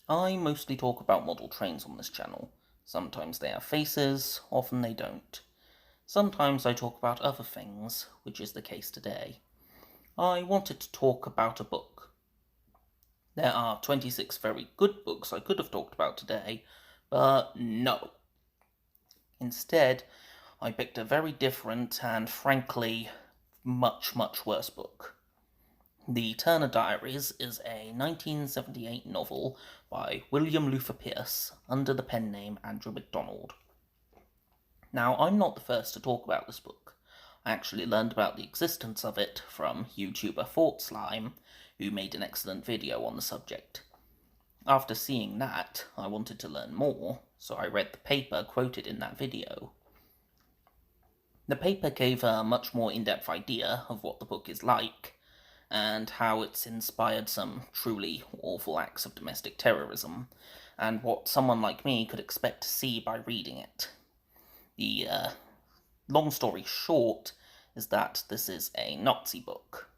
I mostly talk about model trains on this channel. Sometimes they have faces, often they don't. Sometimes I talk about other things, which is the case today. I wanted to talk about a book. There are 26 very good books I could have talked about today, but no. Instead, I picked a very different and frankly much, much worse book. The Turner Diaries is a 1978 novel by William Luther Pierce under the pen name Andrew MacDonald. Now, I'm not the first to talk about this book. I actually learned about the existence of it from YouTuber Thought Slime, who made an excellent video on the subject. After seeing that, I wanted to learn more, so I read the paper quoted in that video. The paper gave a much more in-depth idea of what the book is like, and how it's inspired some truly awful acts of domestic terrorism, and what someone like me could expect to see by reading it. The long story short is that this is a Nazi book,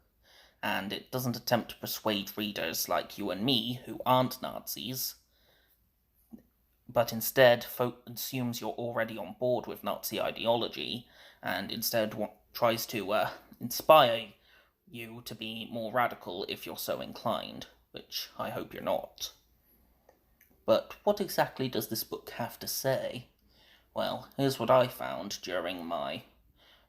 and it doesn't attempt to persuade readers like you and me who aren't Nazis, but instead assumes you're already on board with Nazi ideology, and instead tries to inspire you to be more radical if you're so inclined, which I hope you're not. But what exactly does this book have to say? Well, here's what I found during my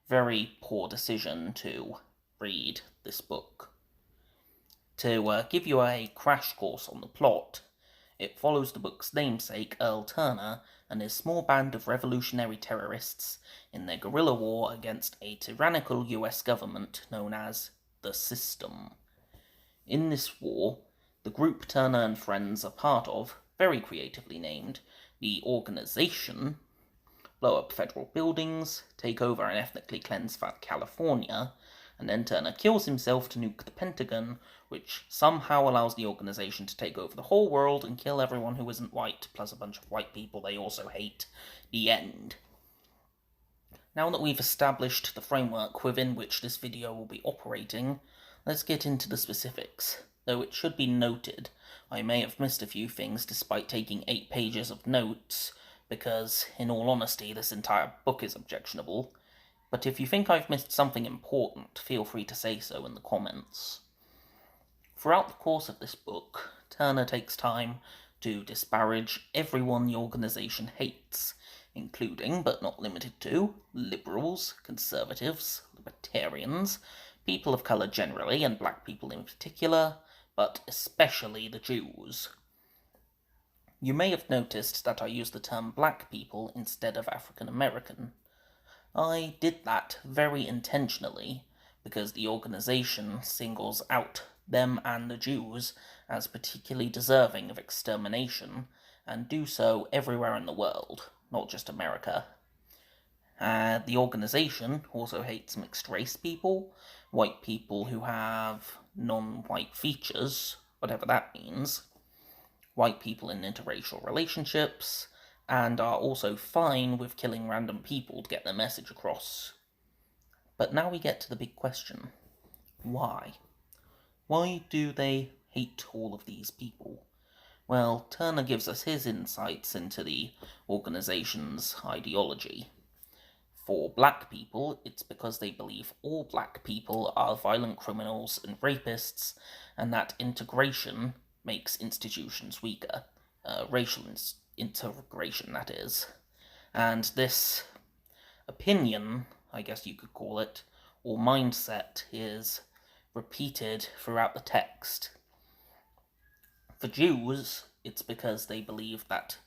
very poor decision to read this book. To give you a crash course on the plot, it follows the book's namesake, Earl Turner, and his small band of revolutionary terrorists in their guerrilla war against a tyrannical US government known as the System. In this war, the group Turner and friends are part of, very creatively named, the Organization, blow up federal buildings, take over and ethnically cleanse California, and then Turner kills himself to nuke the Pentagon, which somehow allows the organization to take over the whole world and kill everyone who isn't white, plus a bunch of white people they also hate. The end. Now that we've established the framework within which this video will be operating, let's get into the specifics. Though it should be noted, I may have missed a few things despite taking 8 pages of notes, because, in all honesty, this entire book is objectionable. But if you think I've missed something important, feel free to say so in the comments. Throughout the course of this book, Turner takes time to disparage everyone the organization hates, including, but not limited to, liberals, conservatives, libertarians, people of colour generally, and black people in particular, but especially the Jews. You may have noticed that I use the term black people instead of African American. I did that very intentionally, because the organization singles out them and the Jews as particularly deserving of extermination, and do so everywhere in the world, not just America. The organization also hates mixed-race people, white people who have non-white features, whatever that means, white people in interracial relationships, and are also fine with killing random people to get their message across. But now we get to the big question. Why? Why do they hate all of these people? Well, Turner gives us his insights into the organization's ideology. For black people, it's because they believe all black people are violent criminals and rapists, and that integration makes institutions weaker. Racial integration, that is. And this opinion, I guess you could call it, or mindset, is repeated throughout the text. For Jews, it's because they believe that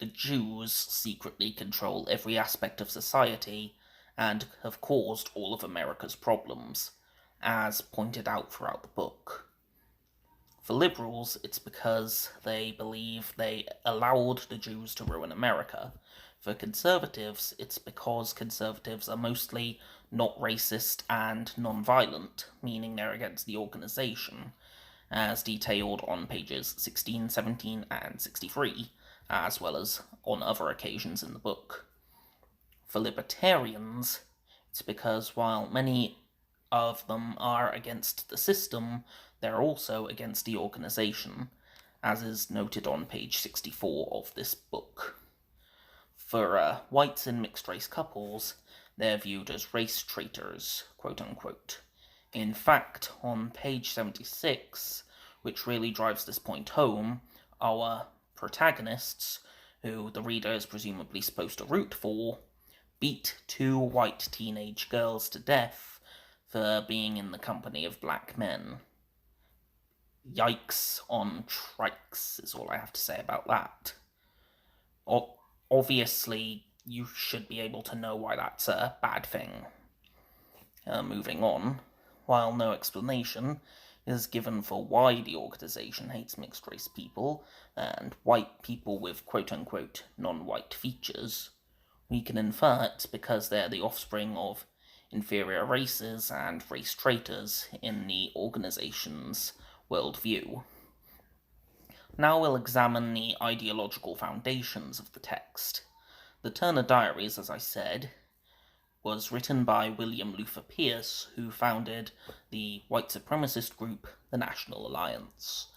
the Jews secretly control every aspect of society and have caused all of America's problems, as pointed out throughout the book. For liberals, it's because they believe they allowed the Jews to ruin America. For conservatives, it's because conservatives are mostly not racist and non-violent, meaning they're against the organization, as detailed on pages 16, 17, and 63, as well as on other occasions in the book. For libertarians, it's because while many of them are against the system, they're also against the organization, as is noted on page 64 of this book. For whites in mixed-race couples, they're viewed as race traitors, quote-unquote. In fact, on page 76, which really drives this point home, our protagonists, who the reader is presumably supposed to root for, beat 2 white teenage girls to death for being in the company of black men. Yikes on trikes is all I have to say about that. Obviously, you should be able to know why that's a bad thing. Moving on, while no explanation is given for why the organisation hates mixed-race people and white people with quote-unquote non-white features, we can infer it's because they're the offspring of inferior races and race traitors in the organisation's worldview. Now we'll examine the ideological foundations of the text. The Turner Diaries, as I said, was written by William Luther Pierce, who founded the white supremacist group, the National Alliance.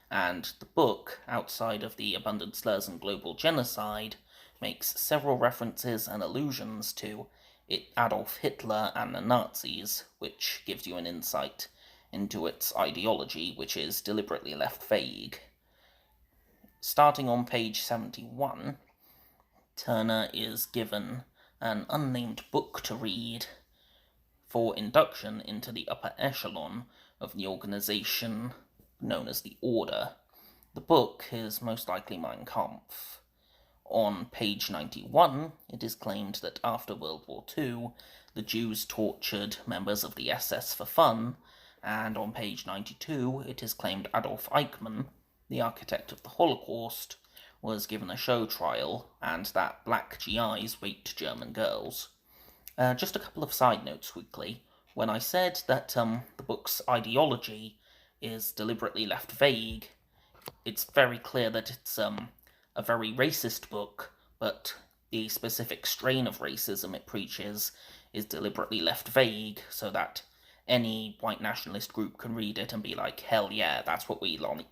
And the book, outside of the abundant slurs and global genocide, makes several references and allusions to Adolf Hitler and the Nazis, which gives you an insight into its ideology, which is deliberately left vague. Starting on page 71, Turner is given an unnamed book to read for induction into the upper echelon of the organisation known as the Order. The book is most likely Mein Kampf. On page 91, it is claimed that after World War II, the Jews tortured members of the SS for fun, and on page 92, it is claimed Adolf Eichmann, the architect of the Holocaust, was given a show trial, and that black GIs raped German girls. Just a couple of side notes quickly. When I said that the book's ideology is deliberately left vague, it's very clear that it's a very racist book, but the specific strain of racism it preaches is deliberately left vague so that any white nationalist group can read it and be like, hell yeah, that's what we like.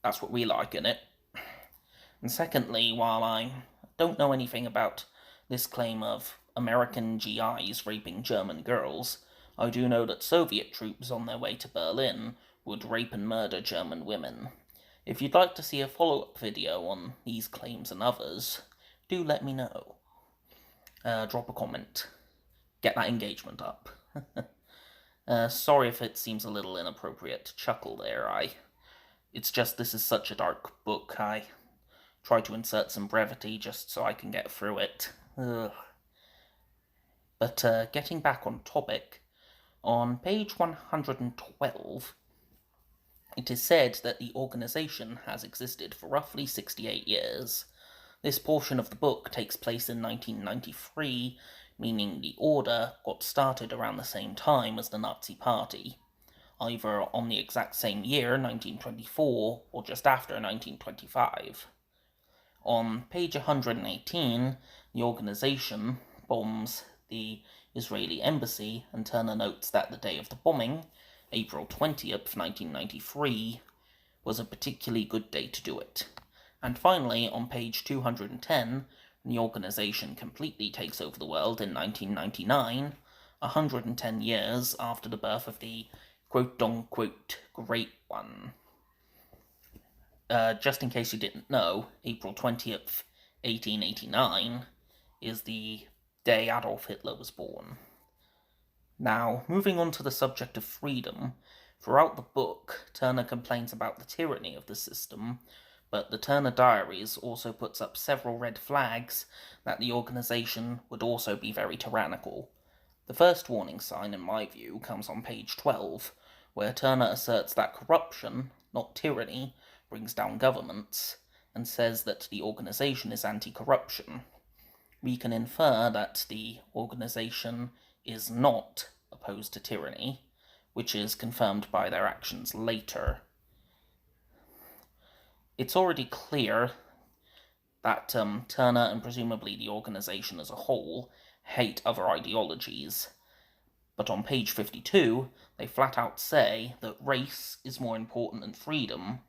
That's what we like in it. And secondly, while I don't know anything about this claim of American GIs raping German girls, I do know that Soviet troops on their way to Berlin would rape and murder German women. If you'd like to see a follow-up video on these claims and others, do let me know. Drop a comment. Get that engagement up. Sorry if it seems a little inappropriate to chuckle there. It's just this is such a dark book. I try to insert some brevity just so I can get through it. Ugh. But getting back on topic, on page 112, it is said that the organisation has existed for roughly 68 years. This portion of the book takes place in 1993, meaning the Order got started around the same time as the Nazi Party, either on the exact same year, 1924, or just after 1925. On page 118, the organisation bombs the Israeli embassy, and Turner notes that the day of the bombing, April 20th, 1993, was a particularly good day to do it. And finally, on page 210, the organisation completely takes over the world in 1999, 110 years after the birth of the quote-unquote Great One. Just in case you didn't know, April 20th, 1889 is the day Adolf Hitler was born. Now, moving on to the subject of freedom, throughout the book, Turner complains about the tyranny of the system, but the Turner Diaries also puts up several red flags that the organisation would also be very tyrannical. The first warning sign, in my view, comes on page 12, where Turner asserts that corruption, not tyranny, brings down governments, and says that the organisation is anti-corruption. We can infer that the organisation is not opposed to tyranny, which is confirmed by their actions later. It's already clear that Turner and presumably the organisation as a whole hate other ideologies, but on page 52 they flat out say that race is more important than freedom,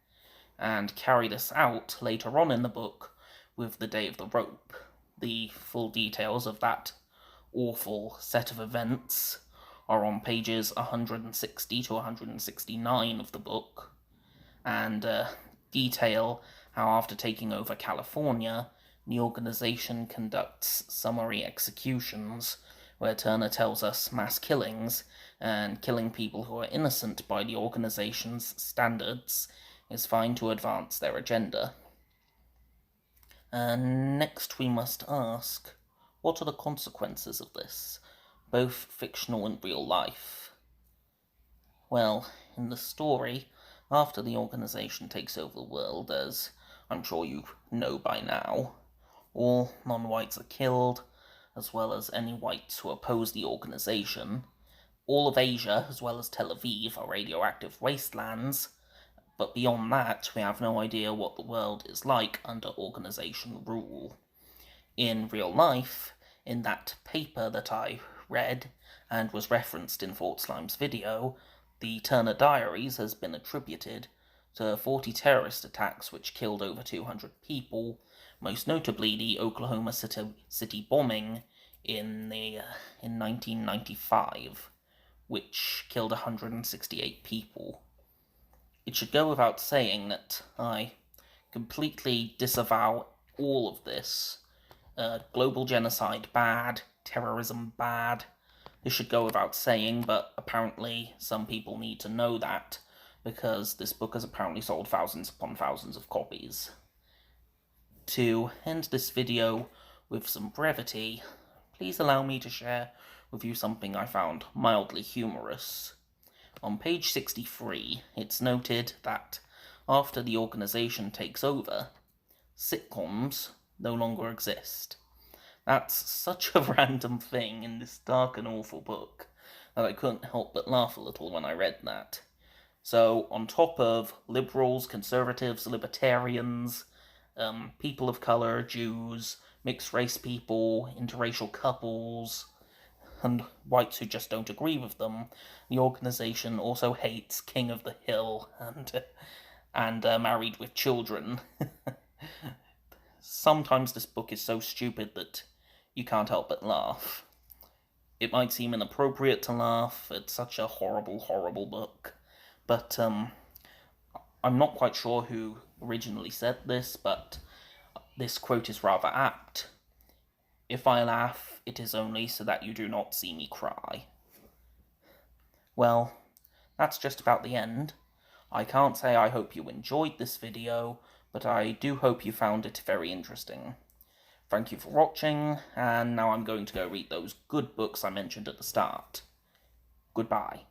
and carry this out later on in the book with the Day of the Rope. The full details of that awful set of events are on pages 160 to 169 of the book, and detail how after taking over California, the organization conducts summary executions, where Turner tells us mass killings and killing people who are innocent by the organization's standards is fine to advance their agenda. And next we must ask, what are the consequences of this, both fictional and real life? Well, in the story, after the organization takes over the world, as I'm sure you know by now, all non-whites are killed, as well as any whites who oppose the organization. All of Asia, as well as Tel Aviv, are radioactive wastelands, but beyond that, we have no idea what the world is like under organization rule. In real life, in that paper that I read, and was referenced in Fort Slime's video, the Turner Diaries has been attributed to 40 terrorist attacks which killed over 200 people, most notably the Oklahoma City bombing in 1995, which killed 168 people. It should go without saying that I completely disavow all of this. Global genocide bad, terrorism bad. This should go without saying, but apparently some people need to know that, because this book has apparently sold thousands upon thousands of copies. To end this video with some brevity, please allow me to share with you something I found mildly humorous. On page 63, it's noted that after the organization takes over, sitcoms no longer exist. That's such a random thing in this dark and awful book that I couldn't help but laugh a little when I read that. So, on top of liberals, conservatives, libertarians, people of color, Jews, mixed-race people, interracial couples, and whites who just don't agree with them, the organization also hates King of the Hill and Married with Children. Sometimes this book is so stupid that you can't help but laugh. It might seem inappropriate to laugh at such a horrible, horrible book, but I'm not quite sure who originally said this, but this quote is rather apt. If I laugh, it is only so that you do not see me cry. Well, that's just about the end. I can't say I hope you enjoyed this video, but I do hope you found it very interesting. Thank you for watching, and now I'm going to go read those good books I mentioned at the start. Goodbye.